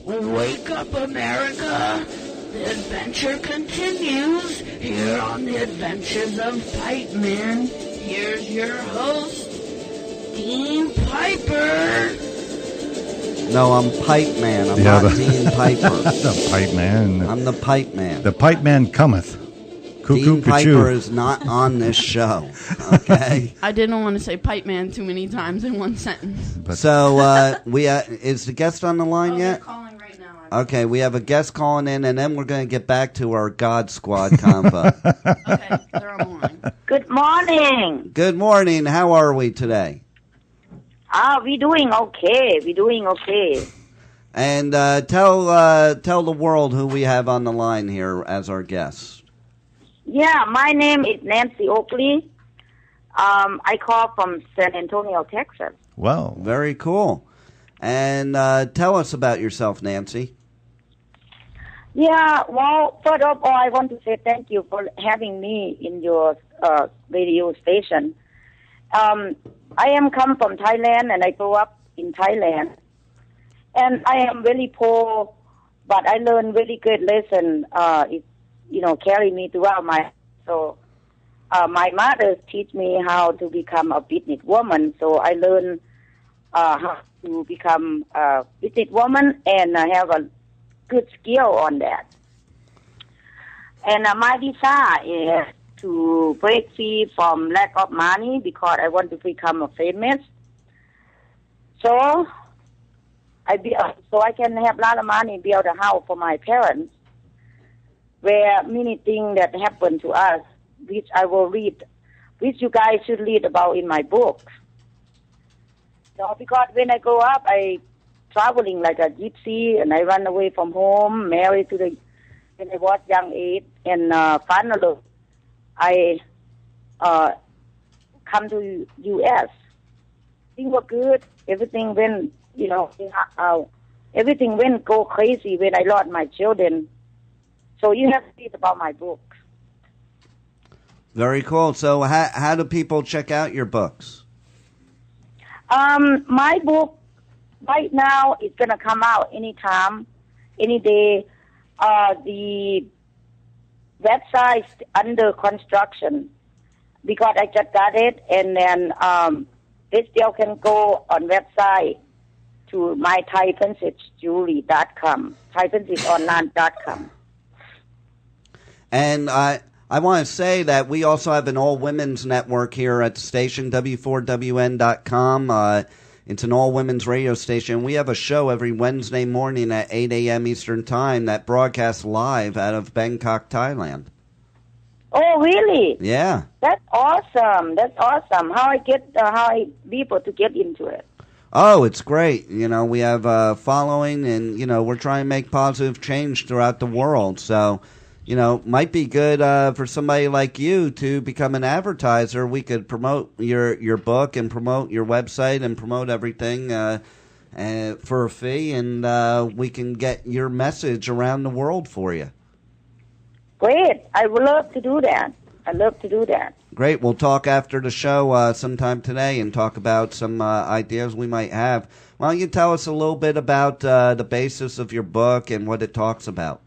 Wake up, America! The adventure continues here on the Adventures of Pipe Man. Here's your host, Dean Piper. No, I'm Pipe Man. I'm not Dean Piper. The Pipe Man. I'm the Pipe Man. The Pipe Man cometh. Dean Piper is not on this show, okay? I didn't want to say Pipe Man too many times in one sentence. So, is the guest on the line yet? They're calling right now. Okay, we have a guest calling in, and then we're going to get back to our God Squad convo. Okay, they're on the line. Good morning. Good morning. How are we today? We're doing okay. We're doing okay. And tell the world who we have on the line here as our guest. Yeah, my name is Nancy Oakley. I call from San Antonio, Texas. Wow. Very cool. And tell us about yourself, Nancy. Yeah, well, first of all, I want to say thank you for having me in your radio station. I am come from Thailand, and I grew up in Thailand. And I am very poor, but I learned very good lesson. Carry me throughout my. So my mother teach me how to become a business woman. So I learned how to become a business woman, and I have a good skill on that. And my desire is to break free from lack of money because I want to become a famous. So I can have a lot of money, build a house for my parents, where many things that happen to us, which I will read, which you guys should read about in my book. So because when I grow up, I traveling like a gypsy, and I run away from home, married when I was young age, and finally I come to U.S. Things were good. Everything went, everything went go crazy when I lost my children. So you have to read about my book. Very cool. So how do people check out your books? My book right now is going to come out anytime, any day. The website is under construction because I just got it, and then they still can go on website to my ThaiPrincessJewelry.com, ThaiPrincessOnline.com. And I want to say that we also have an all-women's network here at the station, W4WN.com. It's an all-women's radio station. We have a show every Wednesday morning at 8 a.m. Eastern Time that broadcasts live out of Bangkok, Thailand. Oh, really? Yeah. That's awesome. That's awesome. How I people to get into it? Oh, it's great. We have a following, and, we're trying to make positive change throughout the world. So, might be good for somebody like you to become an advertiser. We could promote your book and promote your website and promote everything for a fee, and we can get your message around the world for you. Great. I would love to do that. Great. We'll talk after the show sometime today and talk about some ideas we might have. Why don't you tell us a little bit about the basis of your book and what it talks about?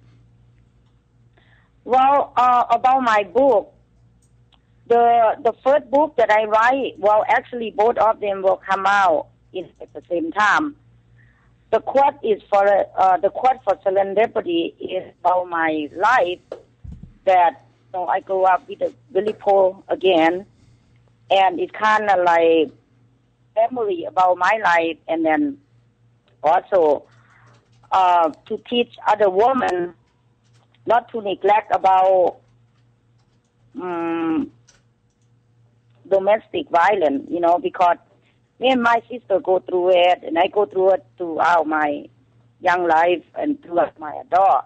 Well, about my book, the first book that I write, well, actually both of them will come out at the same time. The quote for serendipity is about my life, that I grew up with a really poor again, and it's kind of like memory about my life, and then also to teach other women not to neglect about domestic violence, because me and my sister go through it, and I go through it throughout my young life and throughout my adult.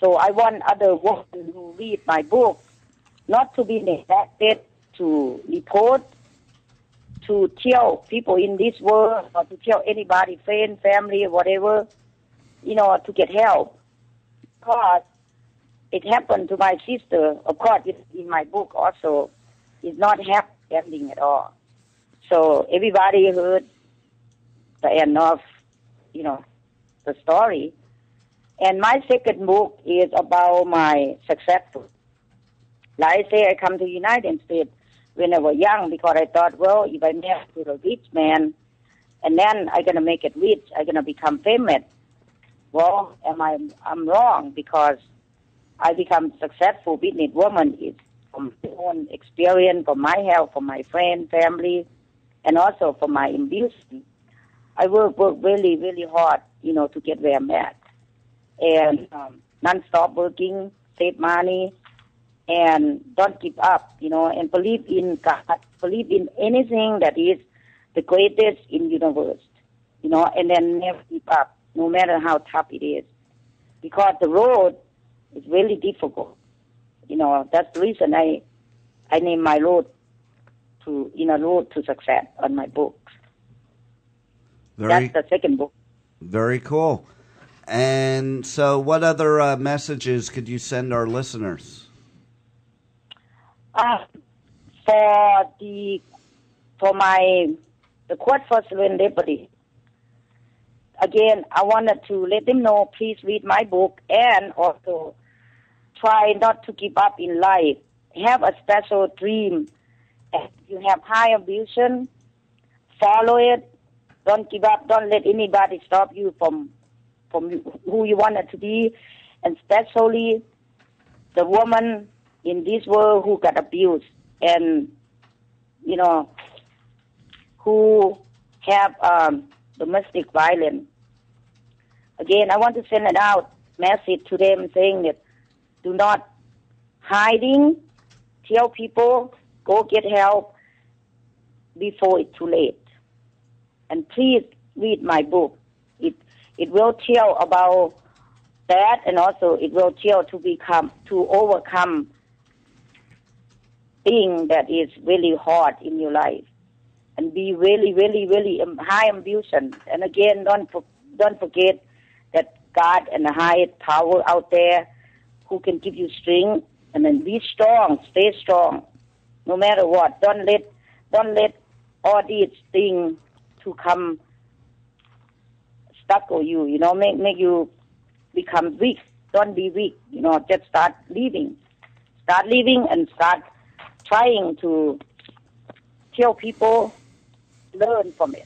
So I want other women who read my book not to be neglected, to report, to tell people in this world, or to tell anybody, friend, family, whatever, to get help. Because it happened to my sister. Of course, it's in my book also. It's not happy ending at all. So everybody heard the end of, the story. And my second book is about my successful. Like I say, I come to the United States when I was young because I thought, well, if I marry to a rich man, and then I'm going to make it rich, I'm going to become famous. Well, I'm wrong because I become successful businesswoman is from my own experience, from my help, from my friend, family, and also from my ambition. I work really, really hard, to get where I'm at. And non-stop working, save money, and don't give up, and believe in God, believe in anything that is the greatest in the universe, and then never give up, no matter how tough it is. Because the road is really difficult. That's the reason I named my road to, road to success on my books. That's the second book. Very cool. And so what other messages could you send our listeners? For the quote for serendipity. Again, I wanted to let them know, please read my book and also try not to give up in life. Have a special dream. If you have high ambition, follow it. Don't give up. Don't let anybody stop you from who you wanted to be, and especially the woman in this world who got abused and, who have domestic violence. Again, I want to send an out message to them saying that do not hiding. Tell people, go get help before it's too late. And please read my book. It will tell about that, and also it will tell to overcome things that is really hard in your life, and be really, really, really high ambition. And again, don't forget that God and the highest power out there who can give you strength, and then be strong, stay strong, no matter what. Don't let all these things to come stuck on you, make you become weak. Don't be weak, just start living and start trying to tell people, learn from it.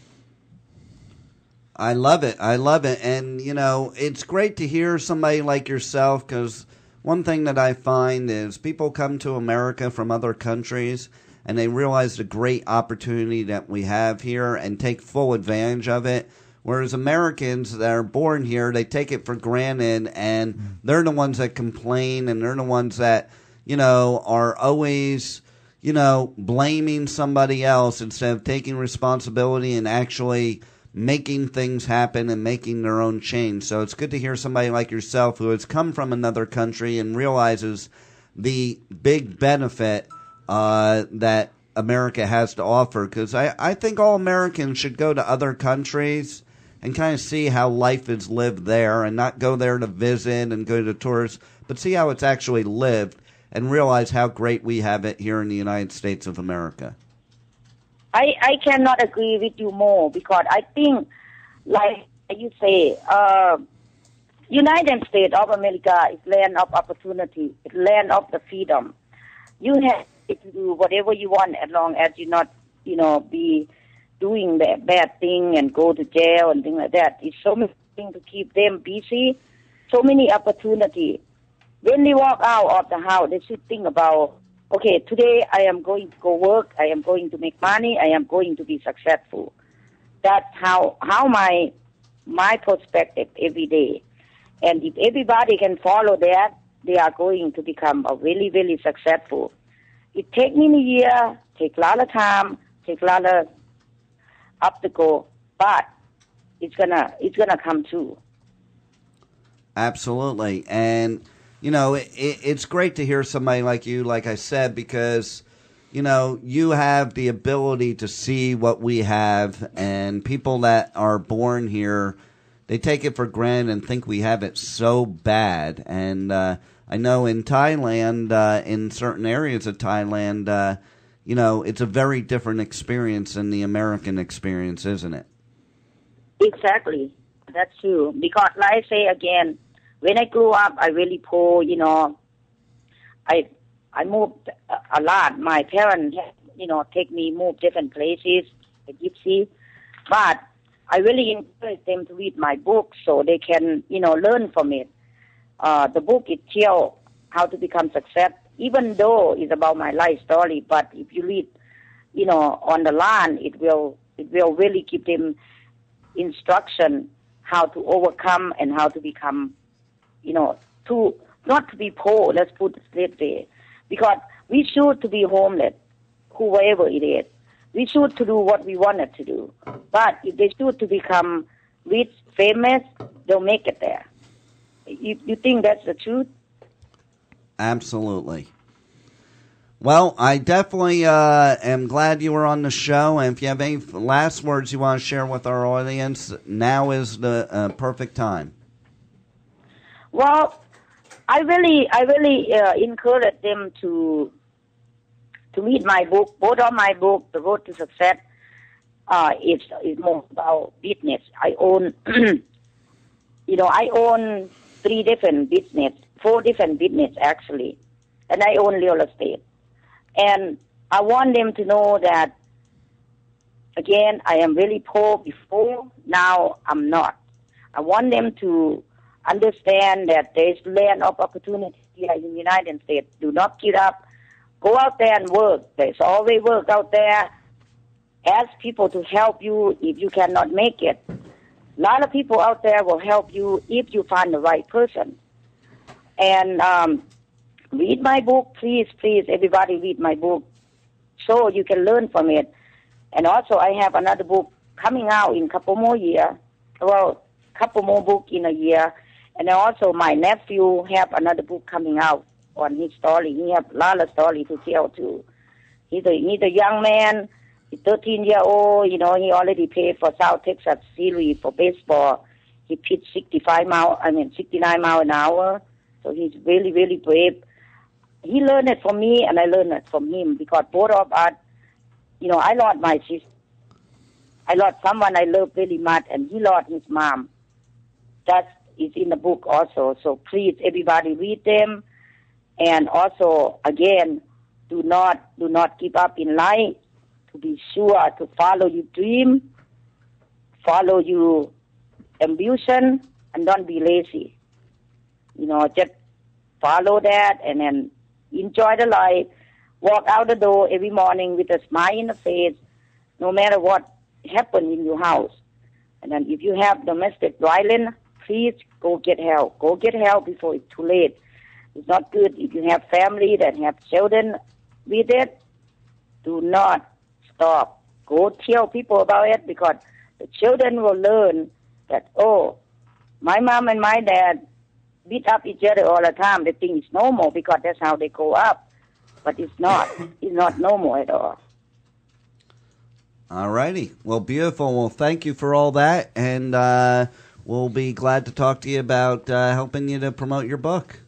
I love it. And, it's great to hear somebody like yourself, because one thing that I find is people come to America from other countries and they realize the great opportunity that we have here and take full advantage of it. Whereas Americans that are born here, they take it for granted, and they're the ones that complain, and they're the ones that, are always, blaming somebody else instead of taking responsibility and actually making things happen and making their own change. So it's good to hear somebody like yourself who has come from another country and realizes the big benefit that America has to offer. Because I think all Americans should go to other countries and kind of see how life is lived there, and not go there to visit and go to tours, but see how it's actually lived and realize how great we have it here in the United States of America. I cannot agree with you more, because I think, like you say, United States of America is land of opportunity, it's land of the freedom. You have to do whatever you want as long as you not, be doing that bad thing and go to jail and things like that. It's so many things to keep them busy, so many opportunities. When they walk out of the house, they should think about, okay, today I am going to go work, I am going to make money, I am going to be successful. That's how my perspective every day. And if everybody can follow that, they are going to become a really, really successful. It takes me a year, take a lot of time, take a lot of obstacle, but it's gonna come true. Absolutely. And it's great to hear somebody like you, like I said, because you have the ability to see what we have, and people that are born here, they take it for granted and think we have it so bad. And I know in Thailand, in certain areas of Thailand, it's a very different experience than the American experience, isn't it? Exactly. That's true. Because, like I say again, when I grew up, I really poor, I moved a lot. My parents, take me move different places, a gypsy. But I really encourage them to read my book so they can, learn from it. The book is tells how to become success, even though it's about my life story. But if you read, on the land, it will really give them instruction how to overcome and how to become, not to be poor. Let's put it that way, because we should to be homeless, whoever it is. We should to do what we wanted to do. But if they should to become rich, famous, they'll make it there. You think that's the truth? Absolutely. Well, I definitely am glad you were on the show. And if you have any last words you want to share with our audience, now is the perfect time. Well, I really encourage them to read my book. Both of my book, The Road to Success, is more about business. I own, I own 4 different business actually, and I own real estate. And I want them to know that, again, I am really poor before, now I'm not. I want them to understand that there is land of opportunity here in the United States. Do not give up. Go out there and work. There's always work out there. Ask people to help you if you cannot make it. A lot of people out there will help you if you find the right person. And read my book, please, everybody read my book so you can learn from it. And also I have another book coming out in a couple more years, couple more books in a year. And then also my nephew have another book coming out on his story. He have a lot of story to tell too. He's a young man. He's 13-year-old. He already played for South Texas Series for baseball. He pitched 69 mile an hour. So he's really, really brave. He learned it from me, and I learned it from him, because both of us, I lost my sister. I lost someone I love very much, and he lost his mom. That is in the book also. So please, everybody read them. And also, again, do not give up in life. To be sure to follow your dream, follow your ambition, and don't be lazy. Just follow that and then enjoy the life. Walk out the door every morning with a smile in the face, no matter what happened in your house. And then if you have domestic violence, please go get help. Go get help before it's too late. It's not good if you have family that have children with it. Do not stop. Go tell people about it, because the children will learn that, my mom and my dad beat up each other all the time. They think it's normal because that's how they grow up. But it's not. It's not normal at all. All righty. Well, beautiful. Well, thank you for all that. And we'll be glad to talk to you about helping you to promote your book.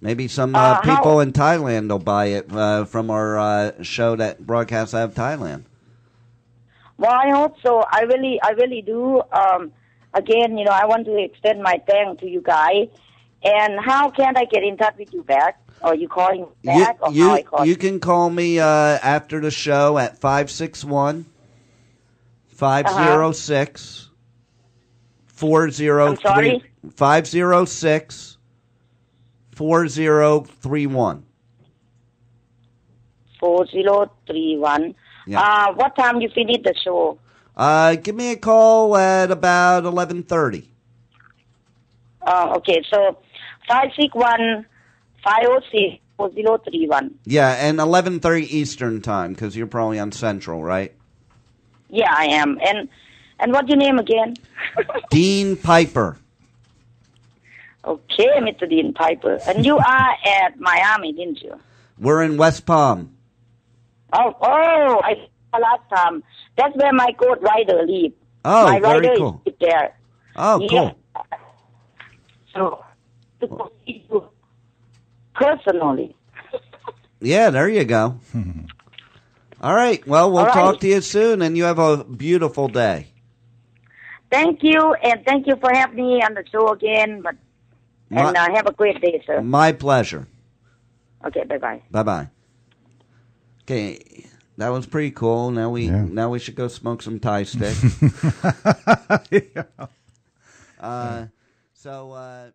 Maybe some people in Thailand will buy it from our show that broadcasts out of Thailand. Well, I hope so. I really do. Again, I want to extend my thanks to you guys. And how can I get in touch with you back? Are you calling back? You can call me after the show at 561-506-4034. I'm sorry? 506-4031. 4031. Yeah. What time you finish the show? Give me a call at about 11:30. Okay, so 561-506-4031. Yeah, and 11:30 Eastern time, because you're probably on Central, right? Yeah, I am. And what's your name again? Dean Piper. Okay, Mr. Dean Piper. And you are at Miami, didn't you? We're in West Palm. I saw last time. That's where my goat rider lives. Oh, my very rider cool. is there. Oh, yeah. cool. So, to go see you personally. Yeah, there you go. All right. Well, we'll talk to you soon, and you have a beautiful day. Thank you, and thank you for having me on the show again. But And have a great day, sir. My pleasure. Okay, bye-bye. Bye-bye. Okay, that was pretty cool. Now we should go smoke some Thai stick. Yeah. So...